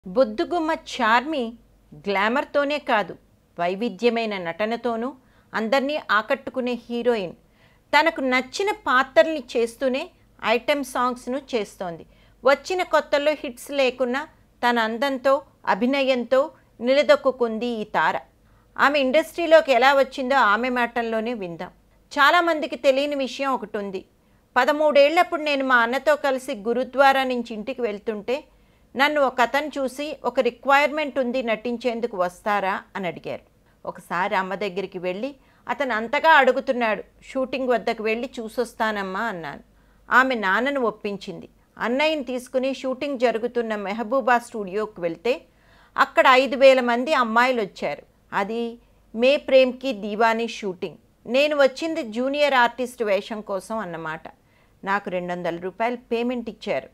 బొద్దుగుమ్మ చార్మి గ్లామర్తోనే కాదు, వైవిధ్యమైన నటనతోనూ అందరినీ ఆకట్టుకునే హీరోయిన్. తనకు నచ్చిన పాత్రల్ని చేస్తూనే ఐటెం సాంగ్స్ను చేస్తోంది. వచ్చిన కొత్తల్లో హిట్స్ లేకున్నా తన అందంతో, అభినయంతో నిలదొక్కుంది ఈ తార. ఆమె ఇండస్ట్రీలోకి ఎలా వచ్చిందో ఆమె మాటల్లోనే విందాం. చాలామందికి తెలియని విషయం ఒకటి ఉంది. 13 ఏళ్లప్పుడు నేను మా అన్నతో కలిసి గురుద్వారా నుంచి ఇంటికి వెళ్తుంటే నన్ను ఒక అతను చూసి, ఒక రిక్వైర్మెంట్ ఉంది, నటించేందుకు వస్తారా అని అడిగారు. ఒకసారి అమ్మ దగ్గరికి వెళ్ళి అతను అంతగా అడుగుతున్నాడు, షూటింగ్ వద్దకు వెళ్ళి చూసొస్తానమ్మా అన్నాను. ఆమె నాన్నను ఒప్పించింది. అన్నయ్యని తీసుకుని షూటింగ్ జరుగుతున్న మెహబూబా స్టూడియోకి వెళ్తే అక్కడ 5,000 మంది అమ్మాయిలు వచ్చారు. అది మే ప్రేమ్కి దీవానీ షూటింగ్. నేను వచ్చింది జూనియర్ ఆర్టిస్ట్ వేషం కోసం అన్నమాట. నాకు 200 రూపాయలు పేమెంట్ ఇచ్చారు.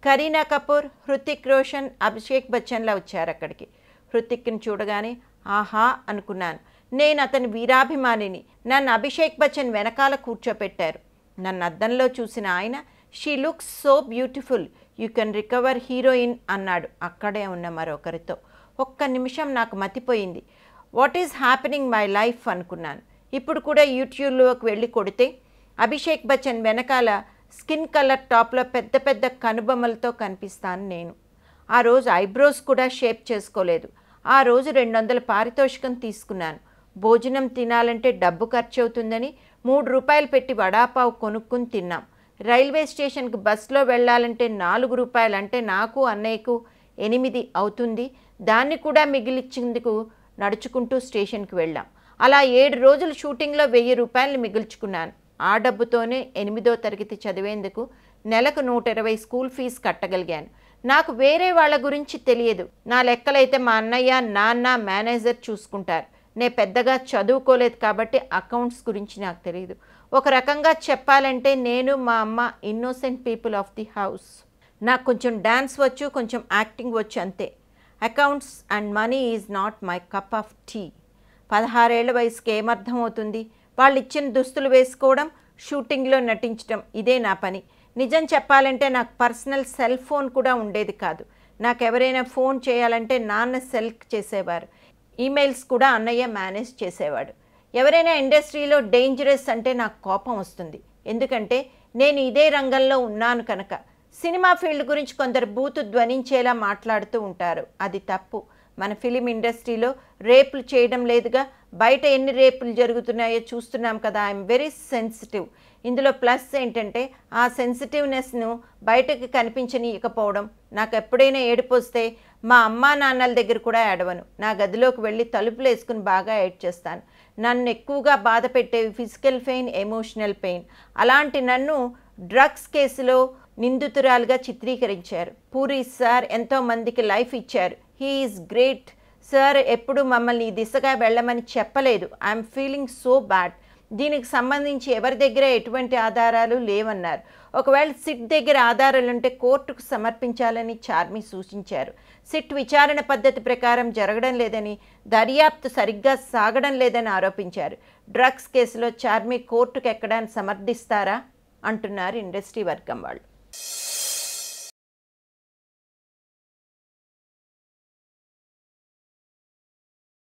కరీనా కపూర్, హృతిక్ రోషన్, అభిషేక్ బచ్చన్లా వచ్చారు అక్కడికి. హృతిక్ని చూడగానే ఆహా అనుకున్నాను. నేను అతని వీరాభిమానిని. నన్ను అభిషేక్ బచ్చన్ వెనకాల కూర్చోపెట్టారు. నన్ను అద్దంలో చూసిన ఆయన, she looks so beautiful, you can recover heroine అన్నాడు అక్కడే ఉన్న మరొకరితో. ఒక్క నిమిషం నాకు మతిపోయింది. What is happening my life అనుకున్నాను. ఇప్పుడు కూడా యూట్యూబ్లోకి వెళ్ళి కొడితే అభిషేక్ బచ్చన్ వెనకాల స్కిన్ కలర్ టాప్లో పెద్ద పెద్ద కనుబొమ్మలతో కనిపిస్తాను నేను. ఆ రోజు ఐబ్రోస్ కూడా షేప్ చేసుకోలేదు. ఆ రోజు 200 పారితోషికం తీసుకున్నాను. భోజనం తినాలంటే డబ్బు ఖర్చు అవుతుందని 3 రూపాయలు పెట్టి వడాపావు కొనుక్కుని తిన్నాం. రైల్వే స్టేషన్కి బస్సులో వెళ్ళాలంటే 4 రూపాయలు, అంటే నాకు అన్నయ్యకు 8 అవుతుంది. దాన్ని కూడా మిగిలిచ్చేందుకు నడుచుకుంటూ స్టేషన్కి వెళ్ళాం. అలా 7 రోజులు షూటింగ్లో 1000 రూపాయలు మిగుల్చుకున్నాను. ఆ డబ్బుతోనే 8వ తరగతి చదివేందుకు నెలకు 120 స్కూల్ ఫీజు కట్టగలిగాను. నాకు వేరే వాళ్ళ గురించి తెలియదు. నా లెక్కలైతే మా అన్నయ్య, నాన్న, మేనేజర్ చూసుకుంటారు. నేను పెద్దగా చదువుకోలేదు కాబట్టి అకౌంట్స్ గురించి నాకు తెలియదు. ఒక రకంగా చెప్పాలంటే నేను, మా అమ్మ innocent people of the house. నాకు కొంచెం డ్యాన్స్ వచ్చు, కొంచెం యాక్టింగ్ వచ్చు అంతే. Accounts and money is not my cup of tea. 16 ఏళ్ల వయసుకి ఏమర్థం అవుతుంది? వాళ్ళు ఇచ్చిన దుస్తులు వేసుకోవడం, షూటింగ్లో నటించడం, ఇదే నా పని. నిజం చెప్పాలంటే నాకు పర్సనల్ సెల్ ఫోన్ కూడా ఉండేది కాదు. నాకు ఎవరైనా ఫోన్ చేయాలంటే నాన్న సెల్ చేసేవారు. ఈమెయిల్స్ కూడా అన్నయ్య మేనేజ్ చేసేవాడు. ఎవరైనా ఇండస్ట్రీలో డేంజరస్ అంటే నాకు కోపం వస్తుంది. ఎందుకంటే నేను ఇదే రంగంలో ఉన్నాను కనుక. సినిమా ఫీల్డ్ గురించి కొందరు బూతు ధ్వనించేలా మాట్లాడుతూ ఉంటారు. అది తప్పు. మన ఫిలిం ఇండస్ట్రీలో రేపులు చేయడం లేదుగా. బయట ఎన్ని రేపులు జరుగుతున్నాయో చూస్తున్నాం కదా. I'm very sensitive. ఇందులో ప్లస్ ఏంటంటే ఆ సెన్సిటివ్నెస్ను బయటకు కనిపించనీయకపోవడం. నాకు ఎప్పుడైనా ఏడుపు వస్తే మా అమ్మా నాన్నల దగ్గర కూడా ఏడవను. నా గదిలోకి వెళ్ళి తలుపులు వేసుకుని బాగా ఏడ్చేస్తాను. నన్ను ఎక్కువగా బాధ పెట్టేవి ఫిజికల్ పెయిన్, ఎమోషనల్ పెయిన్. అలాంటి నన్ను డ్రగ్స్ కేసులో నిందితురాలుగా చిత్రీకరించారు. పూరి సార్ ఎంతోమందికి లైఫ్ ఇచ్చారు. He is great. సార్ ఎప్పుడు మమ్మల్ని ఈ దిశగా వెళ్ళమని చెప్పలేదు. I'm feeling so bad. దీనికి సంబంధించి ఎవరి దగ్గర ఎటువంటి ఆధారాలు లేవన్నారు. ఒకవేళ సిట్ దగ్గర ఆధారాలుంటే కోర్టుకు సమర్పించాలని చార్మి సూచించారు. సిట్ విచారణ పద్ధతి ప్రకారం జరగడం లేదని, దర్యాప్తు సరిగ్గా సాగడం లేదని ఆరోపించారు. డ్రగ్స్ కేసులో చార్మి కోర్టుకు ఎక్కడాన్ని సమర్థిస్తారా అంటున్నారు ఇండస్ట్రీ వర్గం వాళ్ళు.